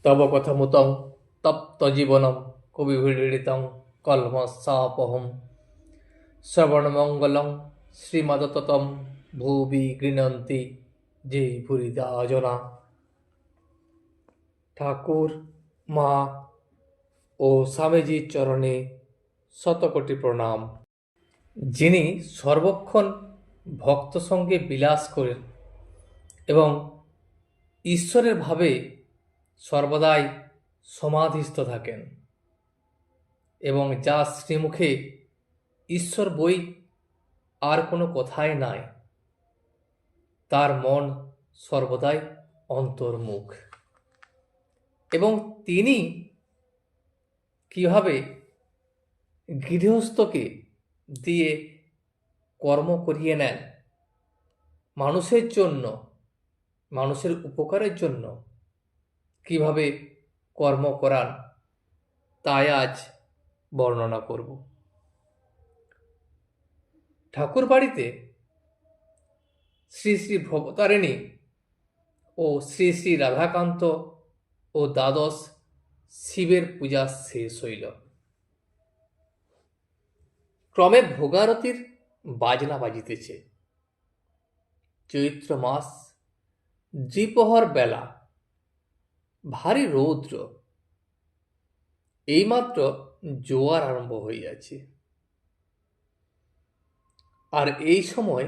তব কথামুতং তপ্ত জীবনম কবিভিড়িতং কলমসাপহম শ্রবণমঙ্গলং শ্রীমদততম ভুবি গৃণন্তি যে ভুরিদা জনা। ঠাকুর, মা ও স্বামীজির চরণে শতকোটি প্রণাম। যিনি সর্বক্ষণ ভক্ত সঙ্গে বিলাস করেন এবং ঈশ্বরের ভাবে সর্বদাই সমাধিস্থ থাকেন এবং যার শ্রীমুখে ঈশ্বর বই আর কোনো কথাই নাই, তার মন সর্বদাই অন্তর্মুখ। এবং তিনি কিভাবে গৃহস্থকে দিয়ে কর্ম করিয়ে নেন, মানুষের জন্য, মানুষের উপকারের জন্য কিভাবে কর্ম করান, তাই আজ বর্ণনা করব। ঠাকুর বাড়িতে শ্রী শ্রী ভবতারিণী ও শ্রী শ্রী রাধাকান্ত ও দ্বাদশ শিবের পূজা শেষ হইল। ক্রমে ভোগারতির বাজনা বাজিতেছে। চৈত্র মাস, দ্বিপ্রহর বেলা, ভারী রৌদ্র। এইমাত্র জোয়ার আরম্ভ হইয়াছে, আর এই সময়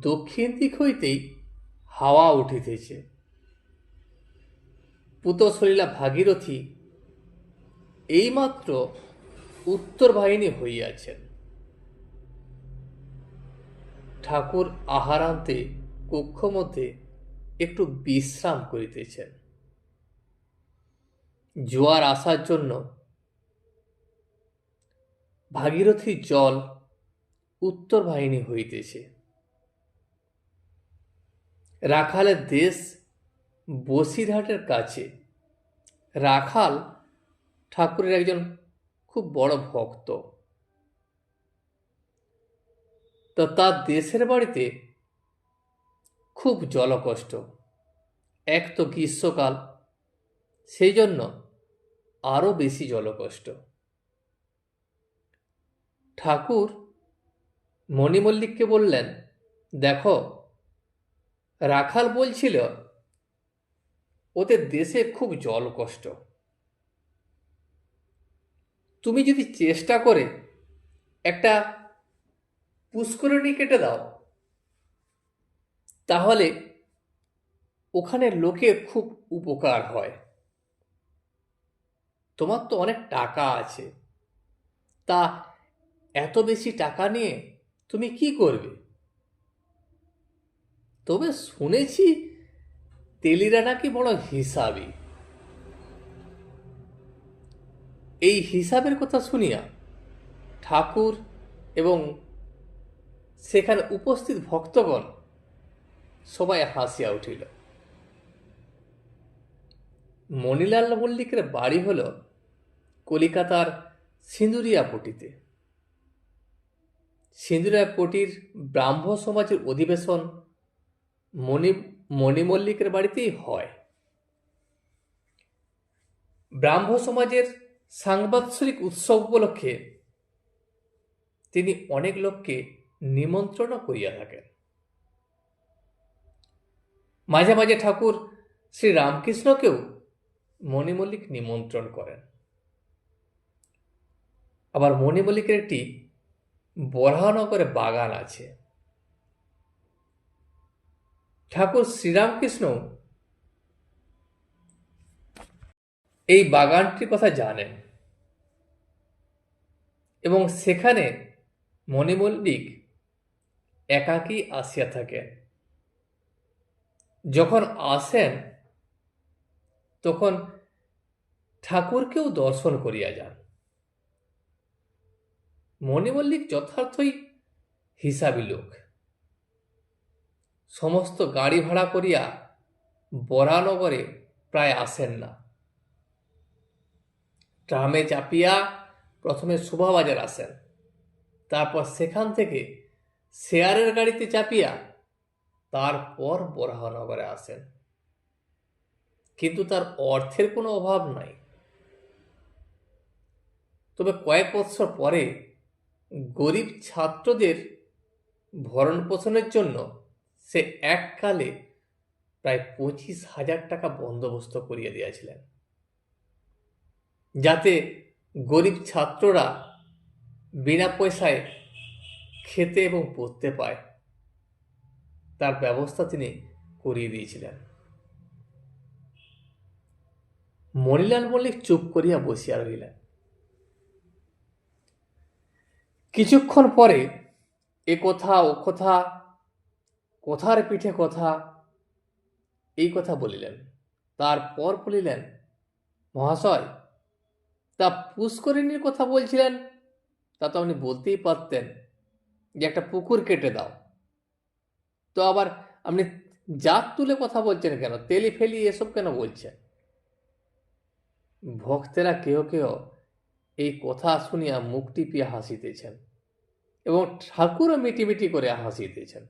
দক্ষিণ দিক হইতেই হাওয়া উঠিতেছে। পুতসলিলা ভাগীরথী এইমাত্র উত্তর বাহিনী হইয়াছেন। ঠাকুর আহারান্তে কক্ষ মধ্যে একটু বিশ্রাম করিতেছেন। জোয়ার আসার জন্য ভাগীরথীর জল উত্তর বাহিনী হইতেছে। রাখালের দেশ বসিরহাটের কাছে। রাখাল ঠাকুরের একজন খুব বড় ভক্ত। তো তার দেশের বাড়িতে খুব জলকষ্ট। এক তো গ্রীষ্মকাল, সেই জন্য আরো বেশি জলকষ্ট। ঠাকুর মণিমল্লিককে বললেন, দেখো, রাখাল বলছিল ওদের দেশে খুব জল কষ্ট। তুমি যদি চেষ্টা করে একটা পুষ্করিণী কেটে দাও, তাহলে ওখানে লোকের খুব উপকার হয়। তোমার তো অনেক টাকা আছে, তা এত বেশি টাকা নিয়ে তুমি কি করবে? তবে শুনেছি তেলিরা নাকি বড় হিসাবী। এই হিসাবের কথা শুনিয়া ঠাকুর এবং সেখানে উপস্থিত ভক্তগণ সবাই হাসিয়া উঠিল। মণিলাল মল্লিকের বাড়ি হল কলিকাতার সিঁদুরিয়াপটিতে। সিঁদুরিয়াপটির ব্রাহ্ম সমাজের অধিবেশন মণিমল্লিকের বাড়িতেই হয়। ব্রাহ্ম সমাজের সাংবৎসরিক উৎসব উপলক্ষে তিনি অনেক লোককে নিমন্ত্রণ করিয়া থাকেন। মাঝে মাঝে ঠাকুর শ্রী রামকৃষ্ণকেও মণিমল্লিক নিমন্ত্রণ করেন। আবার মণিমল্লিকের একটি বরাহনগরে বাগান আছে। ঠাকুর শ্রীরামকৃষ্ণ এই বাগানটির কথা জানেন এবং সেখানে মণিমল্লিক একাকী আসিয়া থাকেন। যখন আসেন তখন ঠাকুরকেও দর্শন করিয়া যান। মণিমল্লিক যথার্থই হিসাবী লোক। সমস্ত গাড়ি ভাড়া করিয়া বরানগরে প্রায় আসেন না। ট্রামে চাপিয়া প্রথমে শোভাবাজার আসেন, তারপর সেখান থেকে শেয়ারের গাড়িতে চাপিয়া তারপর বরাহনগরে আসেন। কিন্তু তার অর্থের কোনো অভাব নাই। তবে কয়েক বছর পরে গরিব ছাত্রদের ভরণ পোষণের জন্য সে এককালে প্রায় 25,000 টাকা বন্দোবস্ত করিয়ে দিয়েছিলেন, যাতে গরিব ছাত্ররা বিনা পয়সায় খেতে এবং পড়তে পায়, তার ব্যবস্থা তিনি করিয়ে দিয়েছিলেন। মণিলাল মল্লিক চুপ করিয়া বসিয়া রহিলেন। কিছুক্ষণ পরে এ কথা ও কথা, কথার পিঠে কথা, এই কথা বলিলেন। তারপর বলিলেন, মহাশয়, তা পুষ্করিণীর কথা বলছিলেন, তা তো আপনি বলতেই পারতেন যে একটা পুকুর কেটে দাও। তো আবার আপনি জাত তুলে কথা বলছেন কেন? তেলি ফেলি এসব কেন বলছেন? ভক্তেরা কেউ কেউ এই কথা শুনিয়া মুখ টিপিয়া হাসিতেছেন এবং ঠাকুরও মিটিমিটি করে হাসিতেছেন।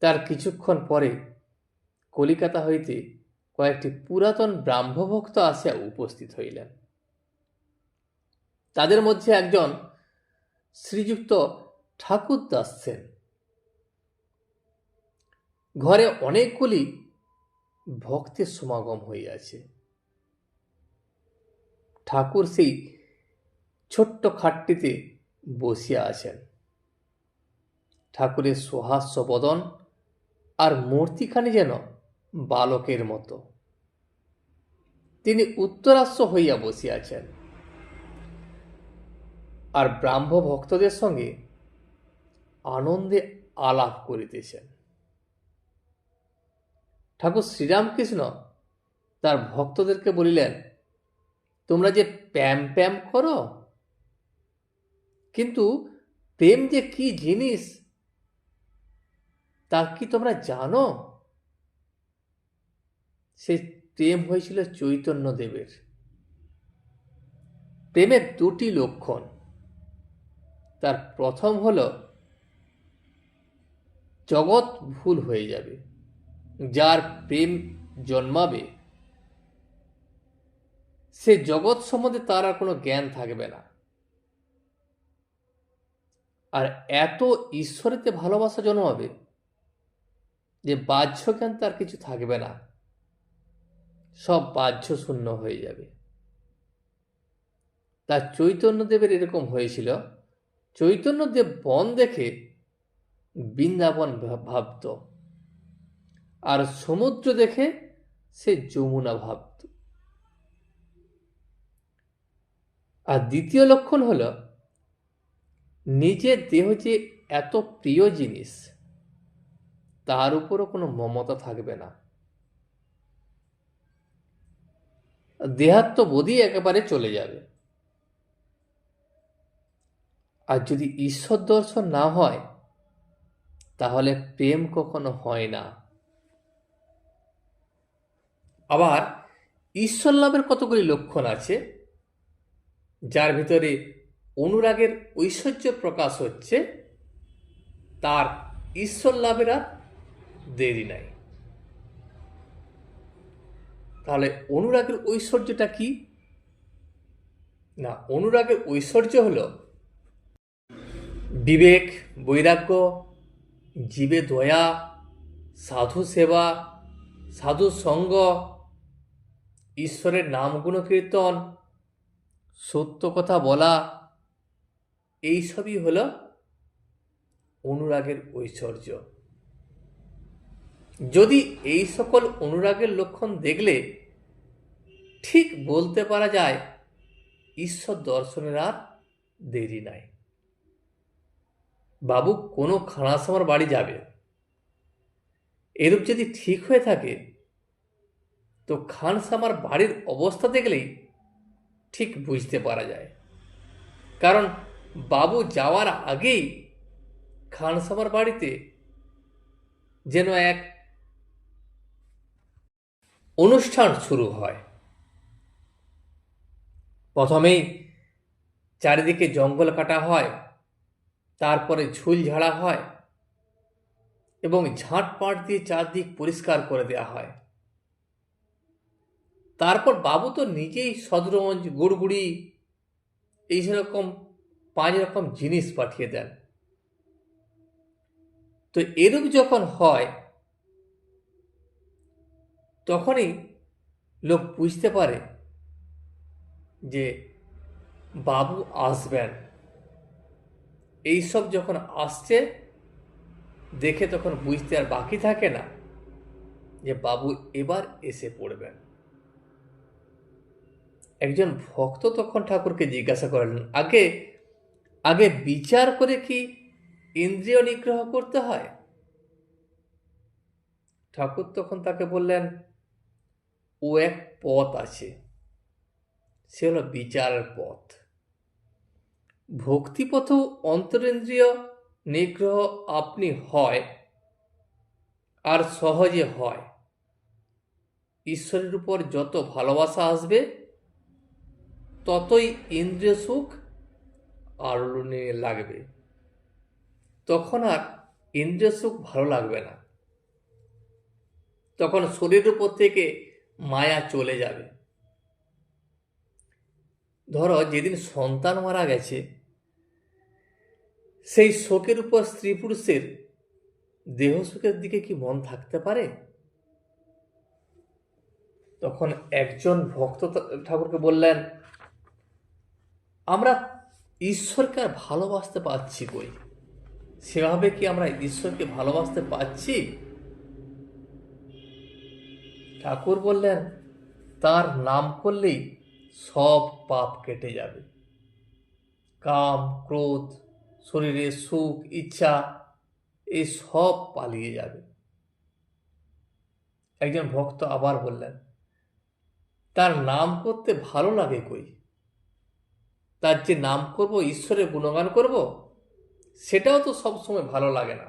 তার কিছুক্ষণ পরে কলিকাতা হইতে কয়েকটি পুরাতন ব্রাহ্মভক্ত আসিয়া উপস্থিত হইলেন। তাদের মধ্যে একজন শ্রীযুক্ত ঠাকুরদাস সেন। ঘরে অনেকগুলি ভক্তের সমাগম হইয়াছে। ঠাকুর সেই ছোট্ট খাটটিতে বসিয়া আছেন। ঠাকুরের সহাস্য বদন আর মূর্তিখানি যেন বালকের মতো। তিনি উত্তরাস্য হইয়া বসিয়াছেন আর ব্রাহ্ম ভক্তদের সঙ্গে আনন্দে আলাপ করিতেছেন। ঠাকুর শ্রীরামকৃষ্ণ তার ভক্তদেরকে বলিলেন, তোমরা যে প্যাম প্যাম করো, কিন্তু প্রেম যে কি জিনিস তা কি তোমরা জানো? সে প্রেম হয়েছিল চৈতন্যদেবের। প্রেমের দুটি লক্ষণ। তার প্রথম হল জগৎ ভুল হয়ে যাবে। যার প্রেম জন্মাবে সে জগৎ সম্বন্ধে তার আর কোনো জ্ঞান থাকবে না। আর এত ঈশ্বরেতে ভালোবাসা জন্মাবে যে বাহ্য জ্ঞান তার কিছু থাকবে না, সব বাহ্য শূন্য হয়ে যাবে। তার চৈতন্যদেবের এরকম হয়েছিল। চৈতন্যদেব বন দেখে বৃন্দাবন ভাবত, আর সমুদ্র দেখে সে যমুনা ভাবত। আর দ্বিতীয় লক্ষণ হল নিজের দেহ যে এত প্রিয় জিনিস, তার উপরও কোনো মমতা থাকবে না। দেহাত্মবোধই একেবারে চলে যাবে। আর যদি ঈশ্বর দর্শন না হয়, তাহলে প্রেম কখনো হয় না। আবার ঈশ্বর লাভের কতগুলি লক্ষণ আছে, যার ভিতরে অনুরাগের ঐশ্বর্য প্রকাশ হচ্ছে, তার ঈশ্বর লাভের আর দেরি নাই। তাহলে অনুরাগের ঐশ্বর্যটা কি না? অনুরাগের ঐশ্বর্য হল বিবেক, বৈরাগ্য, জীবে দয়া, সাধু সেবা, সাধু সঙ্গ, ঈশ্বরের নাম গুণ কীর্তন, সত্য কথা বলা, এইসবই হল অনুরাগের ঐশ্বর্য। যদি এই সকল অনুরাগের লক্ষণ দেখলে ঠিক বলতে পারা যায় ঈশ্বর দর্শনের আর দেরি নাই। বাবু কোনো খানাসামার বাড়ি যাবে, এরূপ যদি ঠিক হয়ে থাকে, তো খানসামার বাড়ির অবস্থা দেখলেই ঠিক বুঝতে পারা যায়। কারণ বাবু যাওয়ার আগেই খানসামার বাড়িতে যেন এক অনুষ্ঠান শুরু হয়। প্রথমেই চারিদিকে জঙ্গল কাটা হয়, তারপরে ঝুল ঝাড়া হয়, এবং ঝাঁটপাট দিয়ে চারদিক পরিষ্কার করে দেওয়া হয়। তারপর বাবু তো নিজেই শতরঞ্জ, গুড়গুড়ি এই সেরকম 5 রকম জিনিস পাঠিয়ে দেন। তো এরূপ যখন হয় তখনই লোক বুঝতে পারে যে বাবু আসবেন। এইসব যখন আসছে দেখে তখন বুঝতে আর বাকি থাকে না যে বাবু এবার এসে পড়বেন। একজন ভক্ত তখন ঠাকুরকে জিজ্ঞাসা করলেন, আগে আগে বিচার করে কি ইন্দ্রিয় নিগ্রহ করতে হয়? ঠাকুর তখন তাকে বললেন, ও এক পথ আছে, সে হলো বিচারের পথ। ভক্তিপথেও অন্তরেন্দ্রিয় নিগ্রহ আপনি হয়, আর সহজে হয়। ঈশ্বরের উপর যত ভালোবাসা আসবে ততই ইন্দ্রিয় সুখ আলোড়নে লাগবে। তখন আর ইন্দ্রিয় সুখ ভালো লাগবে না, তখন শরীরের উপর থেকে মায়া চলে যাবে। ধরো যেদিন সন্তান মারা গেছে, সেই শোকের উপর স্ত্রী পুরুষের দেহ সুখের দিকে কি মন থাকতে পারে? তখন একজন ভক্ত ঠাকুরকে বললেন, আমরা ঈশ্বরকে আর ভালোবাসতে পারছি কই? সেভাবে কি আমরা ঈশ্বরকে ভালোবাসতে পারছি? ঠাকুর বললেন, তার নাম করলেই সব পাপ কেটে যাবে। কাম, ক্রোধ, শরীরের সুখ, ইচ্ছা এই সব পালিয়ে যাবে। একজন ভক্ত আবার বললেন, তার নাম করতে ভালো লাগে কই? তার যে নাম করব, ঈশ্বরের গুণগান করব, সেটাও তো সবসময় ভালো লাগে না।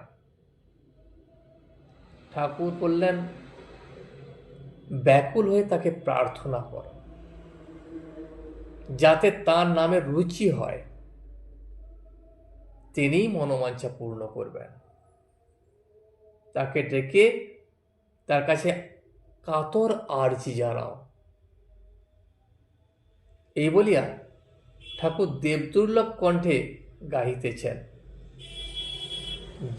ঠাকুর বললেন, ব্যাকুল হয়ে তাকে প্রার্থনা করো, যাতে তার নামে রুচি হয়, তিনিই মনোবাঞ্ছা পূর্ণ করবেন। তাকে ডেকে তার কাছে কাতর আর্জি জানাও। এই বলিয়া ঠাকুর দেবদুর্লভ কণ্ঠে গাহিতেছেন,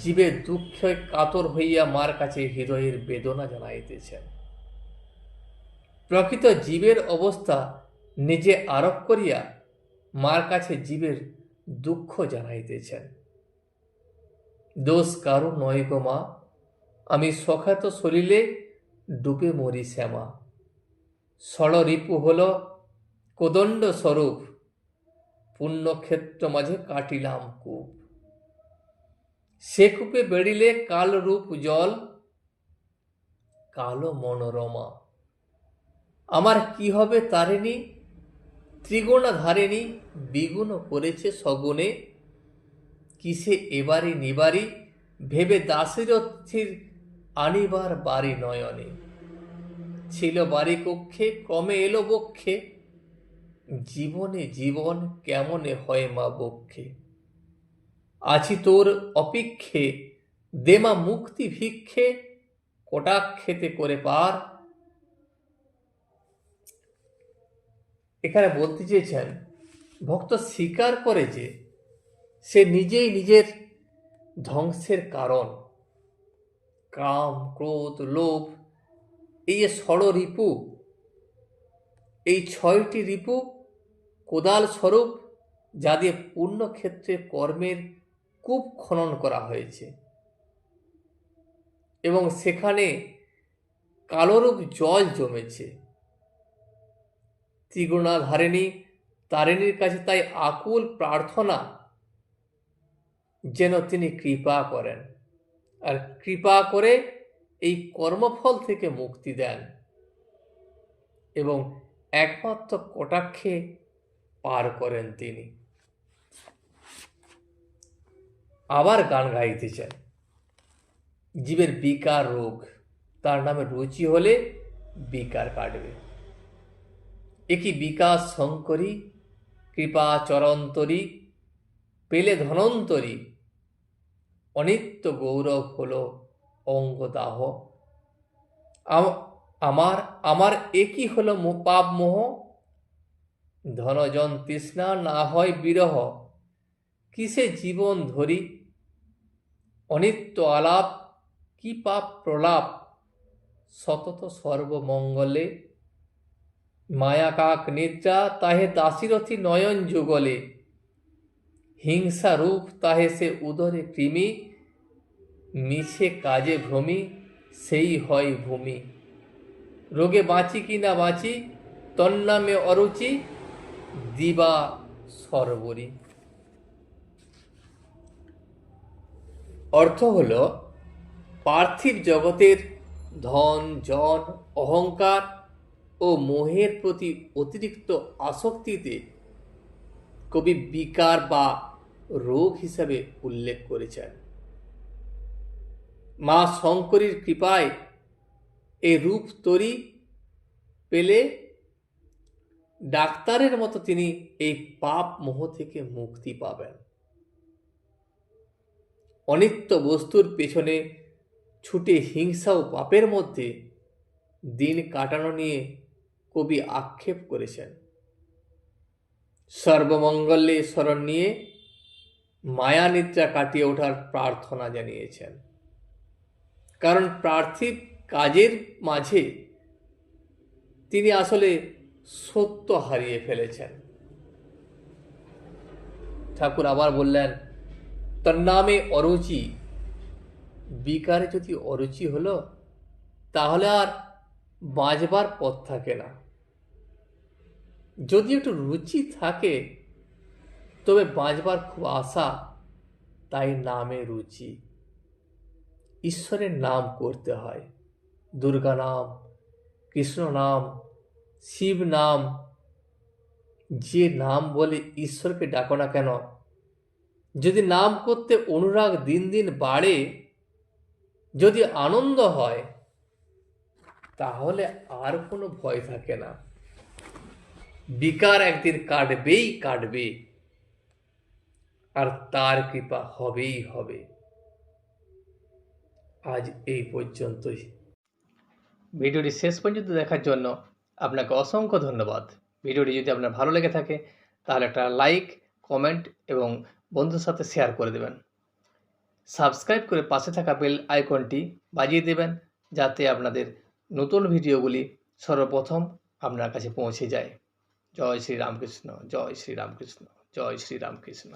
জীবের দুঃখে কাতর হইয়া মার কাছে হৃদয়ের বেদনা জানাইতেছেন। প্রকৃত জীবের অবস্থা নিজে আরোপ করিয়া মার কাছে জীবের দুঃখ জানাইতেছেন। দোষ কারো নয় গো মা, আমি সখাত সলিলে ডুবে মরি শ্যামা। ষড়রিপু হল কোদণ্ড স্বরূপ, পুণ্যক্ষেত্র মাঝে কাটিলাম কূপ। সে কূপে বেড়িলে কাল রূপ জল, কালো মনোরমা। আমার কি হবে তারিণী, ত্রিগুণা ধারিণী দ্বিগুণ করেছে সগুণে। কিসে এবারি নিবারি, ভেবে দাসীরথির আনিবার বাড়ি নয়নে। ছিল বাড়ি কক্ষে, ক্রমে এলো বক্ষে, জীবনে জীবন কেমনে হয় মা বক্ষে। আছি তোর অপেক্ষে, দেমা মুক্তি ভিক্ষে, কটাক্ষেতে করে পার। এখানে বলতে চেয়েছেন, ভক্ত স্বীকার করে যে সে নিজেই নিজের ধ্বংসের কারণ। কাম, ক্রোধ, লোভ, এই যে ষড়রিপু, এই 6টি রিপু কোদাল স্বরূপ, যা দিয়ে পুণ্যক্ষেত্রে কর্মের কূপ খনন করা হয়েছে এবং সেখানে কালোরূপ জল জমেছে। ত্রিগুণা ধারিণী তারিণীর কাছে তাই আকুল প্রার্থনা যেন তিনি কৃপা করেন, আর কৃপা করে এই কর্মফল থেকে মুক্তি দেন এবং একমাত্র কটাক্ষে পার করেন তিনি। আবার গান গাইতেছেন, জীবের বিকার রোগ, তার নামে রুচি হলে বিকার কাটবে। একই বিকাশ শঙ্করী, কৃপা চরন্তরী, পেলে ধনন্তরী, অনিত্য গৌরব হল অঙ্গদাহ। আমার আমার একই হলো পাপ মোহ, ধনজন তৃষ্ণা না হয় বিরহ, কিসে জীবন ধরি, অনিত্য আলাপ, কি পাপ প্রলাপ, সতত সর্বমঙ্গলে, মায়া কাক নিদ্রা তাহে দাসীরথী নয়ন যুগলে, হিংসা রূপ তাহে সে উদরে কৃমি, মিছে কাজে ভ্রমি সেই হয় ভূমি, রোগে বাঁচি কি না বাঁচি তন্নামে অরুচি, দিবা সরবরি। অর্থ হল পার্থিব জগতের ধন জন অহংকার ও মোহের প্রতি অতিরিক্ত আসক্তিতে কবি বিকার বা রোগ হিসাবে উল্লেখ করেছেন। মা শঙ্করীর কৃপায় এই রূপ তরি পেলে ডাক্তারের মতো তিনি এই পাপ মোহ থেকে মুক্তি পাবেন। অনিত্য বস্তুর পেছনে ছুটে হিংসা ও পাপের মধ্যে দিন কাটানো নিয়ে কবি আক্ষেপ করেছেন। সর্বমঙ্গলে শরণ নিয়ে মায়া নিদ্রা কাটিয়ে ওঠার প্রার্থনা জানিয়েছেন। কারণ পার্থিব কাজের মাঝে তিনি আসলে সত্য হারিয়ে ফেলেছেন। ঠাকুর আবার বললেন, তার নামে অরুচি, বিকারে যদি অরুচি হলো তাহলে আর বাঁচবার পথ থাকে না। যদি একটু রুচি থাকে তবে বাঁচবার খুব আশা, তাই নামে রুচি। ঈশ্বরের নাম করতে হয়, দুর্গা নাম, কৃষ্ণ নাম, শিব নাম, যে নাম বলে ঈশ্বরকে ডাকো না কেন, যদি নাম করতে অনুরাগ দিন দিন বাড়ে, যদি আনন্দ হয়, তাহলে আর কোনো ভয় থাকে না। বিকার একদিন কাটবেই কাটবে, আর তার কৃপা হবেই হবে। আজ এই পর্যন্তই। ভিডিওটি শেষ পর্যন্ত দেখার জন্য আপনাকে অসংখ্য ধন্যবাদ। ভিডিওটি যদি আপনার ভালো লেগে থাকে তাহলে একটা লাইক, কমেন্ট এবং বন্ধুর সাথে শেয়ার করে দেবেন। সাবস্ক্রাইব করে পাশে থাকা বেল আইকনটি বাজিয়ে দেবেন, যাতে আপনাদের নতুন ভিডিওগুলি সর্বপ্রথম আপনার কাছে পৌঁছে যায়। জয় শ্রী রামকৃষ্ণ, জয় শ্রী রামকৃষ্ণ, জয় শ্রী রামকৃষ্ণ।